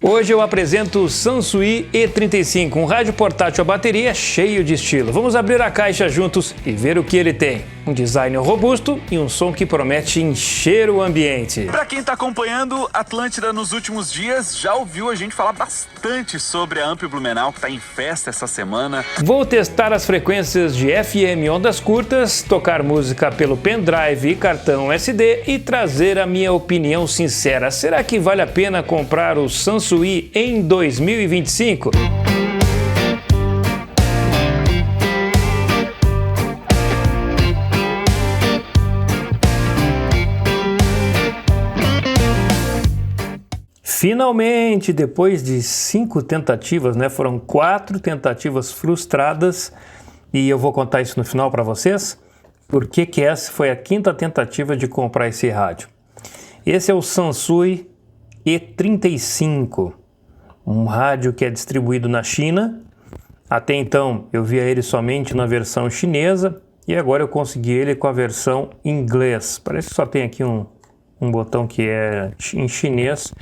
Hoje eu apresento o Sansui E35, um rádio portátil a bateria cheio de estilo. Vamos abrir a caixa juntos e ver o que ele tem. Um design robusto e um som que promete encher o ambiente. Para quem está acompanhando Atlântida nos últimos dias, já ouviu a gente falar bastante sobre a Ampli Blumenau, que está em festa essa semana. Vou testar as frequências de FM ondas curtas, tocar música pelo pendrive e cartão SD e trazer a minha opinião sincera. Será que vale a pena comprar o Sansui em 2025? Finalmente, depois de 5 tentativas, foram 4 tentativas frustradas e eu vou contar isso no final para vocês, porque que essa foi a 5ª tentativa de comprar esse rádio. Esse é o Sansui E35, um rádio que é distribuído na China. Até então eu via ele somente na versão chinesa e agora eu consegui ele com a versão inglês. Parece que só tem aqui um botão que é em chinês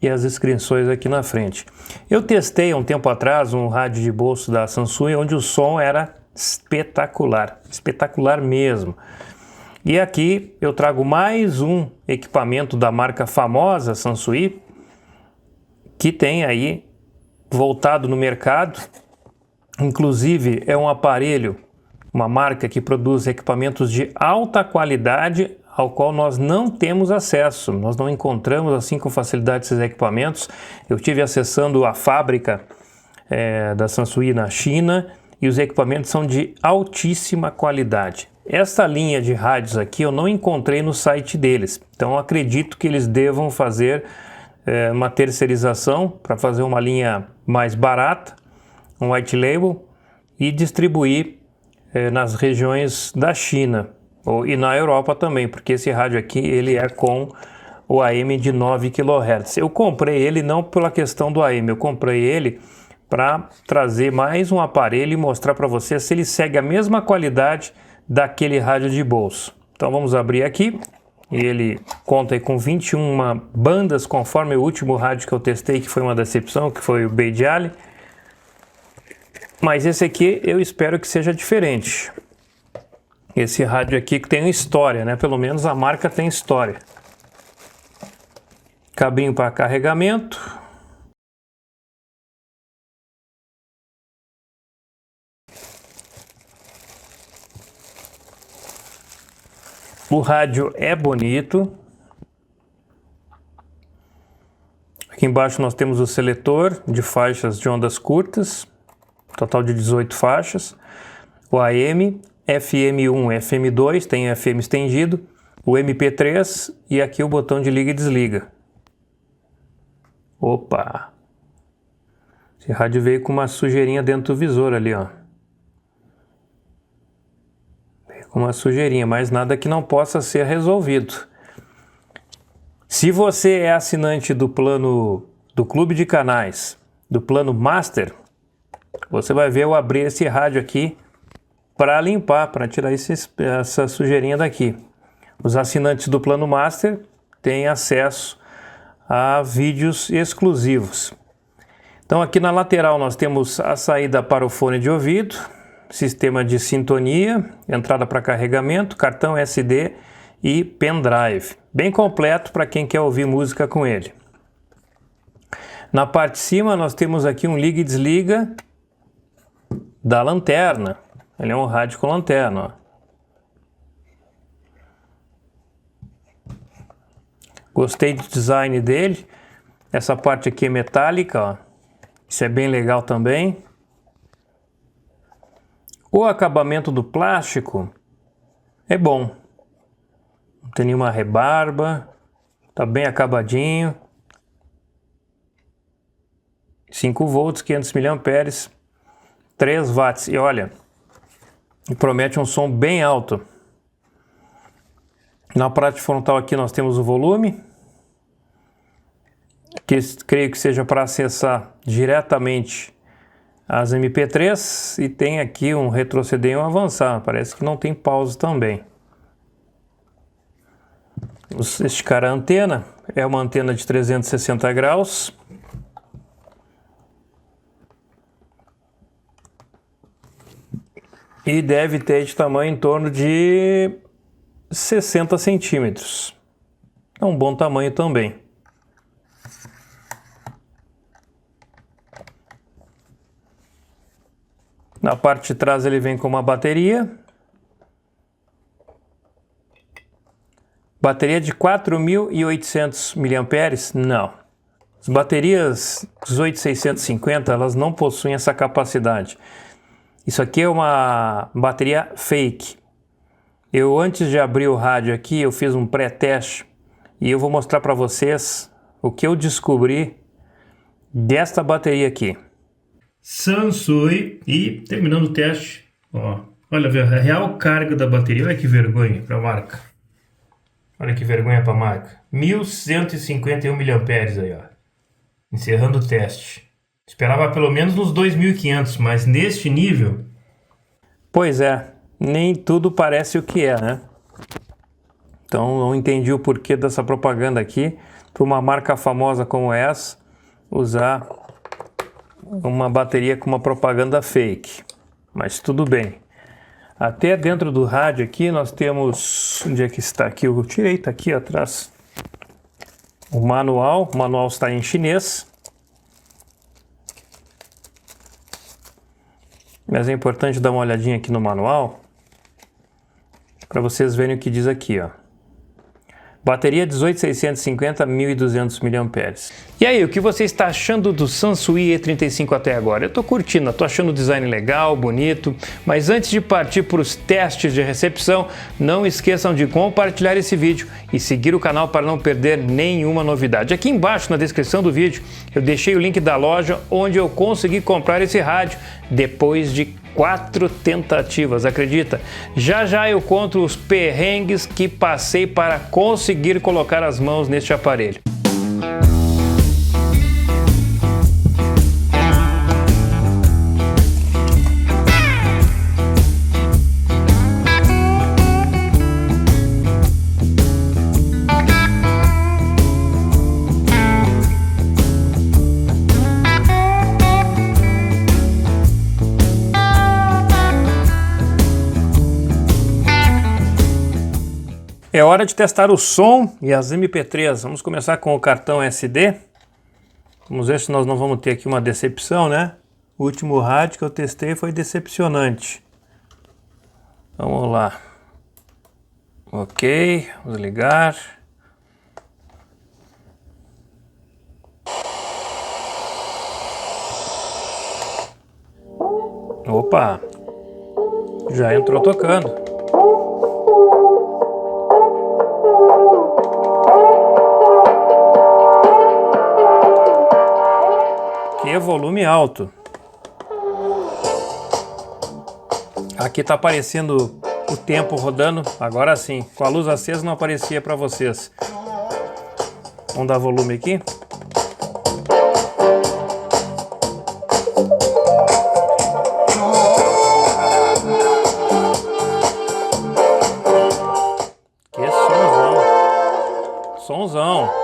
e as inscrições aqui na frente. Eu testei há um tempo atrás um rádio de bolso da Sansui onde o som era espetacular, espetacular mesmo. E aqui eu trago mais um equipamento da marca famosa Sansui, que tem aí voltado no mercado. Inclusive é um aparelho, uma marca que produz equipamentos de alta qualidade ao qual nós não temos acesso, nós não encontramos assim com facilidade esses equipamentos. Eu estive acessando a fábrica da Sansui na China e os equipamentos são de altíssima qualidade. Essa linha de rádios aqui eu não encontrei no site deles, então acredito que eles devam fazer uma terceirização para fazer uma linha mais barata, um white label, e distribuir nas regiões da China e na Europa também, porque esse rádio aqui ele é com o AM de 9 kHz. Eu comprei ele não pela questão do AM, eu comprei ele para trazer mais um aparelho e mostrar para você se ele segue a mesma qualidade daquele rádio de bolso. Então vamos abrir aqui. Ele conta aí com 21 bandas, conforme o último rádio que eu testei, que foi uma decepção, que foi o Beijali. Mas esse aqui eu espero que seja diferente. Esse rádio aqui que tem história, pelo menos a marca tem história. Cabinho para carregamento. O rádio é bonito. Aqui embaixo nós temos o seletor de faixas de ondas curtas, total de 18 faixas. O AM, FM1, FM2, tem FM estendido, o MP3 e aqui o botão de liga e desliga. Opa! Esse rádio veio com uma sujeirinha dentro do visor ali, ó. Com uma sujeirinha, mas nada que não possa ser resolvido. Se você é assinante do plano do Clube de Canais, do plano Master, você vai ver eu abrir esse rádio aqui para limpar, para tirar essa sujeirinha daqui. Os assinantes do plano Master têm acesso a vídeos exclusivos. Então aqui na lateral nós temos a saída para o fone de ouvido, sistema de sintonia, entrada para carregamento, cartão SD e pendrive. Bem completo para quem quer ouvir música com ele. Na parte de cima nós temos aqui um liga e desliga da lanterna. Ele é um rádio com lanterna, ó. Gostei do design dele. Essa parte aqui é metálica, ó. Isso é bem legal também. O acabamento do plástico é bom. Não tem nenhuma rebarba. Tá bem acabadinho. 5 volts, 500 mAh, 3 watts. E olha, promete um som bem alto. Na parte frontal aqui nós temos o volume, que creio que seja para acessar diretamente as MP3, e tem aqui um retroceder e um avançar. Parece que não tem pausa também. Vamos esticar a antena. É uma antena de 360 graus. e deve ter de tamanho em torno de 60 centímetros. É um bom tamanho também. Na parte de trás ele vem com uma bateria. Bateria de 4.800 mAh? Não. As baterias 18650, elas não possuem essa capacidade. Isso aqui é uma bateria fake. Eu, antes de abrir o rádio aqui, eu fiz um pré-teste e eu vou mostrar para vocês o que eu descobri desta bateria aqui. Sansui, e terminando o teste, ó, olha a real carga da bateria. Olha que vergonha para a marca. Olha que vergonha para a marca. 1.151 mAh aí, ó. Encerrando o teste. Esperava pelo menos nos 2.500, mas neste nível... Pois é, nem tudo parece o que é, né? Então não entendi o porquê dessa propaganda aqui, para uma marca famosa como essa, usar uma bateria com uma propaganda fake. Mas tudo bem. Até dentro do rádio aqui nós temos... Onde é que está aqui? Eu tirei, está aqui atrás. O manual está em chinês. Mas é importante dar uma olhadinha aqui no manual para vocês verem o que diz aqui, ó. Bateria 18650, 1.200 mAh. E aí, o que você está achando do Sansui E35 até agora? Eu tô curtindo, tô achando o design legal, bonito, mas antes de partir para os testes de recepção, não esqueçam de compartilhar esse vídeo e seguir o canal para não perder nenhuma novidade. Aqui embaixo na descrição do vídeo eu deixei o link da loja onde eu consegui comprar esse rádio depois de 4 tentativas, acredita? Já já eu conto os perrengues que passei para conseguir colocar as mãos neste aparelho. É hora de testar o som e as MP3. Vamos começar com o cartão SD. Vamos ver se nós não vamos ter aqui uma decepção, né? O último rádio que eu testei foi decepcionante. Vamos lá. Ok, vamos ligar. Opa! Já entrou tocando. Que volume alto. Aqui tá aparecendo o tempo rodando, agora sim. Com a luz acesa não aparecia para vocês. Vamos dar volume aqui. Que sonzão. Sonzão.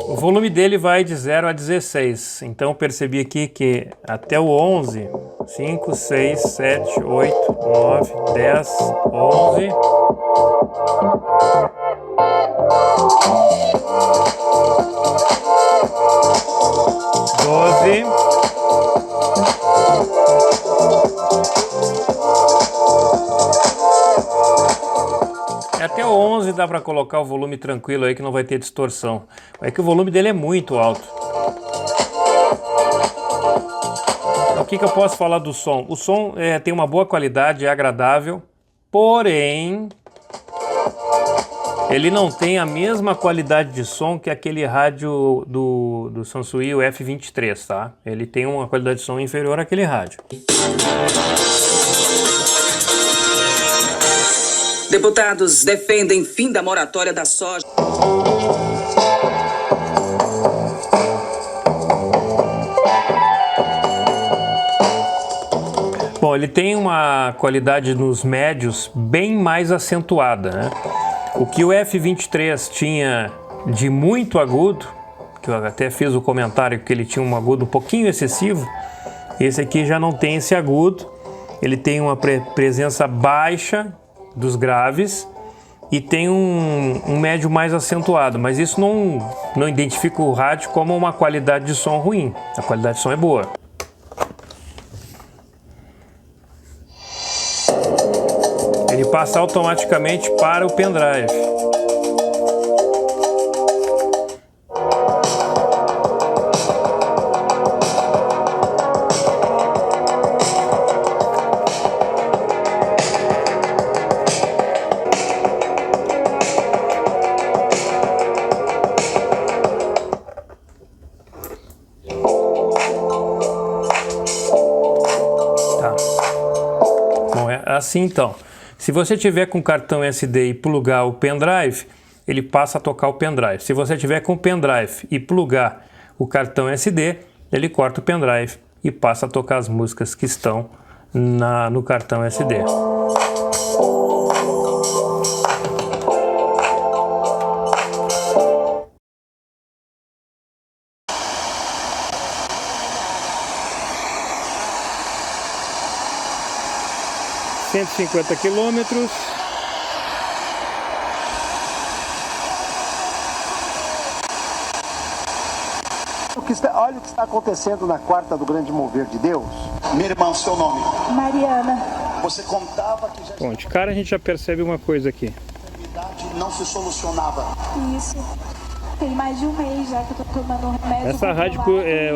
O volume dele vai de 0 a 16, então eu percebi aqui que até o 11, 5, 6, 7, 8, 9, 10, 11... 12... Até o 11 dá para colocar o volume tranquilo aí que não vai ter distorção. É que o volume dele é muito alto. O que eu posso falar do som? O som tem uma boa qualidade, é agradável, porém Ele não tem a mesma qualidade de som que aquele rádio do Sansui, o F23, tá? Ele tem uma qualidade de som inferior àquele rádio. Deputados defendem fim da moratória da soja. Bom, ele tem uma qualidade nos médios bem mais acentuada, né? O que o F23 tinha de muito agudo, que eu até fiz o comentário que ele tinha um agudo um pouquinho excessivo, esse aqui já não tem esse agudo, ele tem uma presença baixa dos graves e tem um médio mais acentuado, mas isso não identifica o rádio como uma qualidade de som ruim, a qualidade de som é boa. Ele passa automaticamente para o pendrive. Tá. Bom, é assim então. Se você tiver com cartão SD e plugar o pendrive, ele passa a tocar o pendrive. Se você tiver com o pendrive e plugar o cartão SD, ele corta o pendrive e passa a tocar as músicas que estão no cartão SD. ...150 quilômetros. Olha o que está acontecendo na quarta do Grande Mover de Deus. Minha irmã, seu nome? Mariana. Você contava que já... Bom, de cara a gente já percebe uma coisa aqui. A enfermidade não se solucionava. Isso. Tem mais de um mês já que eu tô tomando um remédio. Essa rádio,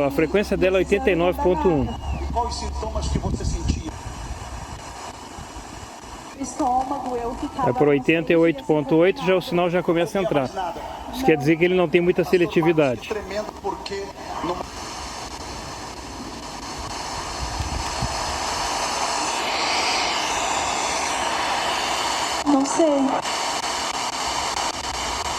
a frequência dela é 89.1. Quais os sintomas que você sentia? O estômago, eu ficava... É por 88.8, já o sinal já começa a entrar. Isso quer dizer que ele não tem muita seletividade. Tremendo porque Não sei.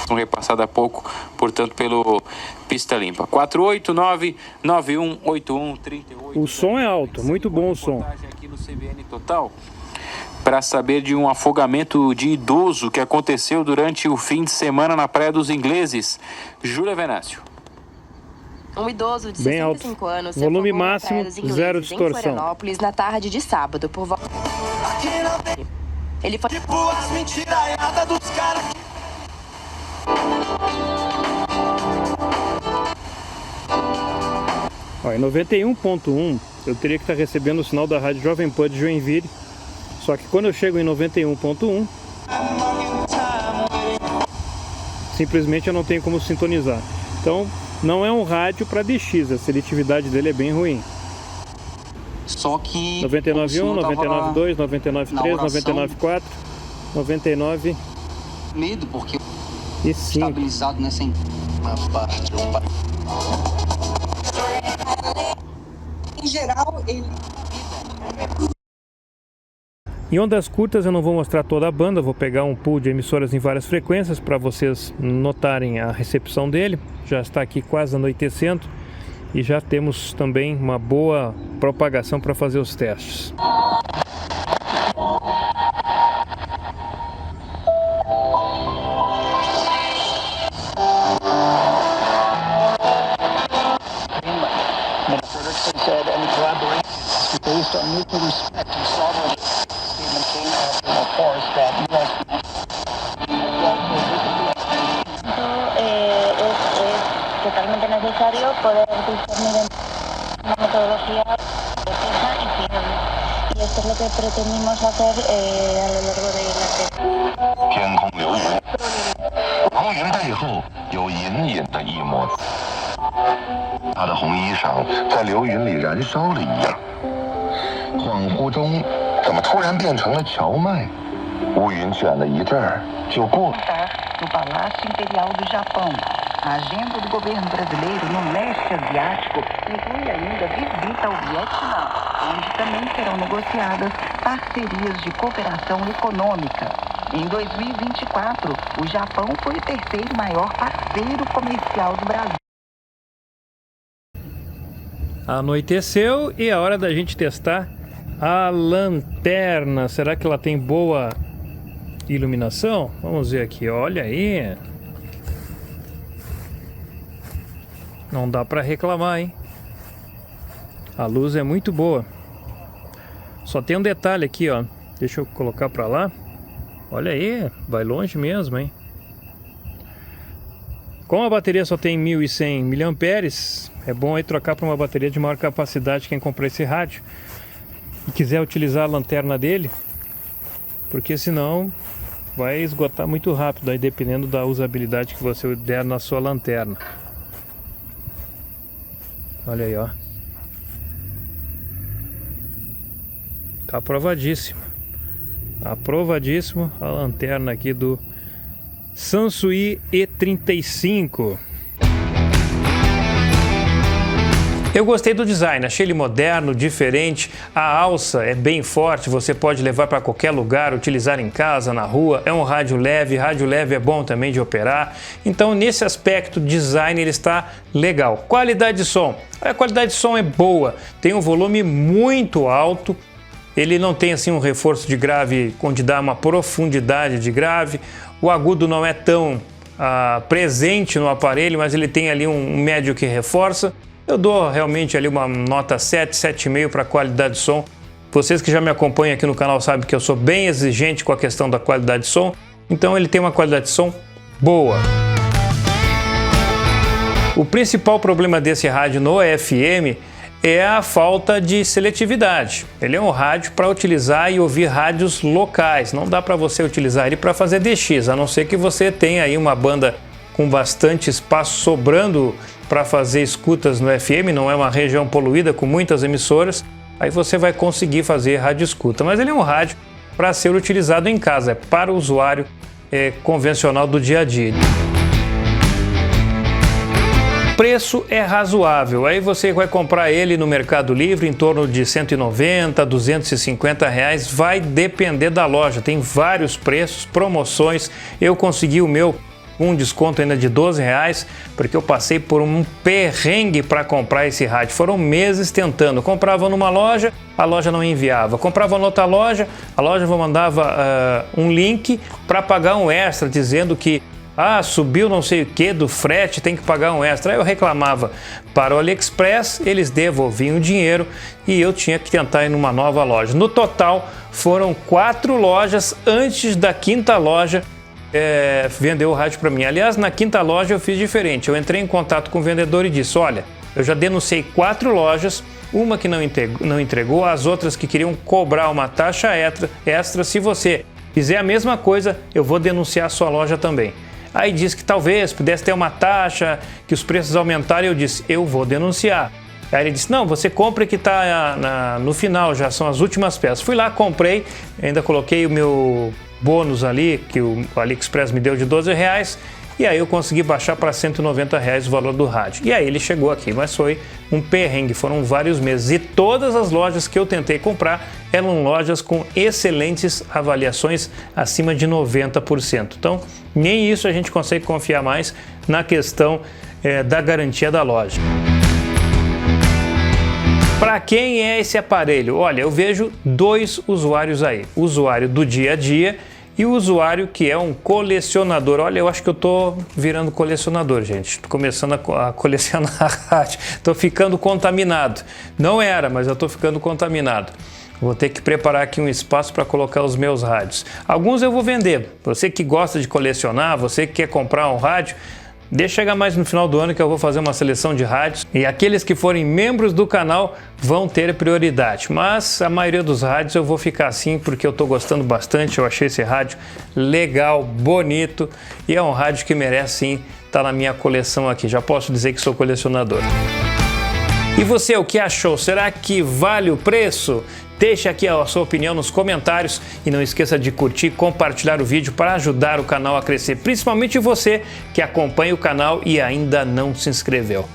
Repassado há pouco, portanto, pelo Pista Limpa. 489-9181-38. O som é alto, muito bom o som. Aqui no CBN Total, para saber de um afogamento de idoso que aconteceu durante o fim de semana na Praia dos Ingleses. Júlia Venâncio. Um idoso de Bem 65 alto. anos Volume se afogou na máximo, Praia dos Ingleses, zero em distorção. Florianópolis, na tarde de sábado, por volta... Ele foi... as mentiraiadas dos caras. Ó, em 91.1 eu teria que estar recebendo o sinal da rádio Jovem Pan de Joinville. Só que quando eu chego em 91.1, simplesmente eu não tenho como sintonizar. Então não é um rádio para DX, a seletividade dele é bem ruim. Só que 99.1, 99.2, 99.3, 99.4, 99 medo porque e 5. estabilizado nessa parte. Em geral, ele... Em ondas curtas eu não vou mostrar toda a banda, vou pegar um pool de emissoras em várias frequências para vocês notarem a recepção dele. Já está aqui quase anoitecendo e já temos também uma boa propagação para fazer os testes. Es totalmente necesario poder discernir una metodología precisa y fiable. Y esto es lo que pretendimos hacer a lo largo de la tesis. 天空流云，流云背后有隐隐的一抹，他的红衣裳在流云里燃烧了一样。恍惚中，怎么突然变成了荞麦？乌云卷了一阵儿就过了。 No Palácio Imperial do Japão. A agenda do governo brasileiro no leste asiático inclui ainda visita ao Vietnã, onde também serão negociadas parcerias de cooperação econômica. Em 2024, o Japão foi o terceiro maior parceiro comercial do Brasil. Anoiteceu e é hora da gente testar a lanterna. Será que ela tem boa iluminação? Vamos ver aqui, olha aí. Não dá para reclamar, hein? A luz é muito boa. Só tem um detalhe aqui, ó. Deixa eu colocar para lá. Olha aí, vai longe mesmo, hein? Como a bateria só tem 1100 mAh, é bom aí trocar para uma bateria de maior capacidade quem comprar esse rádio e quiser utilizar a lanterna dele, porque senão vai esgotar muito rápido aí, dependendo da usabilidade que você der na sua lanterna. Olha aí, ó. Tá aprovadíssimo. Aprovadíssimo a lanterna aqui do Sansui E35. Eu gostei do design, achei ele moderno, diferente, a alça é bem forte, você pode levar para qualquer lugar, utilizar em casa, na rua, é um rádio leve é bom também de operar, então nesse aspecto design ele está legal. Qualidade de som, a qualidade de som é boa, tem um volume muito alto, ele não tem assim um reforço de grave onde dá uma profundidade de grave, o agudo não é tão presente no aparelho, mas ele tem ali um médio que reforça. Eu dou realmente ali uma nota 7, 7,5 para qualidade de som. Vocês que já me acompanham aqui no canal sabem que eu sou bem exigente com a questão da qualidade de som, então ele tem uma qualidade de som boa. O principal problema desse rádio no FM é a falta de seletividade. Ele é um rádio para utilizar e ouvir rádios locais, não dá para você utilizar ele para fazer DX, a não ser que você tenha aí uma banda com bastante espaço sobrando para fazer escutas no FM, não é uma região poluída com muitas emissoras, aí você vai conseguir fazer rádio escuta. Mas ele é um rádio para ser utilizado em casa, é para o usuário convencional do dia a dia. O preço é razoável, aí você vai comprar ele no Mercado Livre em torno de 190, 250 reais, vai depender da loja, tem vários preços, promoções, eu consegui o meu um desconto ainda de 12 reais, porque eu passei por um perrengue para comprar esse rádio. Foram meses tentando. Comprava numa loja, a loja não enviava. Comprava em outra loja, a loja mandava um link para pagar um extra, dizendo que subiu não sei o que do frete, tem que pagar um extra. Aí eu reclamava para o AliExpress, eles devolviam o dinheiro e eu tinha que tentar ir numa nova loja. No total, foram 4 lojas antes da 5ª loja vendeu o rádio para mim. Aliás, na 5ª loja eu fiz diferente. Eu entrei em contato com o vendedor e disse: olha, eu já denunciei 4 lojas, uma que não entregou, as outras que queriam cobrar uma taxa extra. Se você fizer a mesma coisa, eu vou denunciar a sua loja também. Aí disse que talvez pudesse ter uma taxa, que os preços aumentaram, e eu disse: eu vou denunciar. Aí ele disse: não, você compra que está no final, já são as últimas peças. Fui lá, comprei, ainda coloquei o meu bônus ali, que o AliExpress me deu de 12 reais, e aí eu consegui baixar para 190 reais o valor do rádio. E aí ele chegou aqui, mas foi um perrengue, foram vários meses. E todas as lojas que eu tentei comprar eram lojas com excelentes avaliações, acima de 90%. Então, nem isso a gente consegue confiar mais na questão da garantia da loja. Para quem é esse aparelho? Olha, eu vejo 2 usuários aí. O usuário do dia a dia e o usuário que é um colecionador. Olha, eu acho que eu tô virando colecionador, gente. Tô começando a colecionar rádio. Tô ficando contaminado. Não era, mas eu tô ficando contaminado. Vou ter que preparar aqui um espaço para colocar os meus rádios. Alguns eu vou vender. Você que gosta de colecionar, você que quer comprar um rádio, deixa chegar mais no final do ano que eu vou fazer uma seleção de rádios e aqueles que forem membros do canal vão ter prioridade, mas a maioria dos rádios eu vou ficar assim porque eu estou gostando bastante. Eu achei esse rádio legal, bonito e é um rádio que merece sim estar na minha coleção aqui. Já posso dizer que sou colecionador. E você, o que achou? Será que vale o preço? Deixe aqui a sua opinião nos comentários e não esqueça de curtir e compartilhar o vídeo para ajudar o canal a crescer, principalmente você que acompanha o canal e ainda não se inscreveu.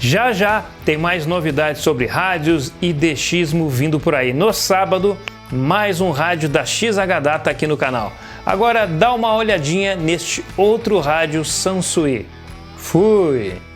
Já já tem mais novidades sobre rádios e dechismo vindo por aí. No sábado, mais um rádio da XH Data aqui no canal. Agora dá uma olhadinha neste outro rádio Sansui. Fui!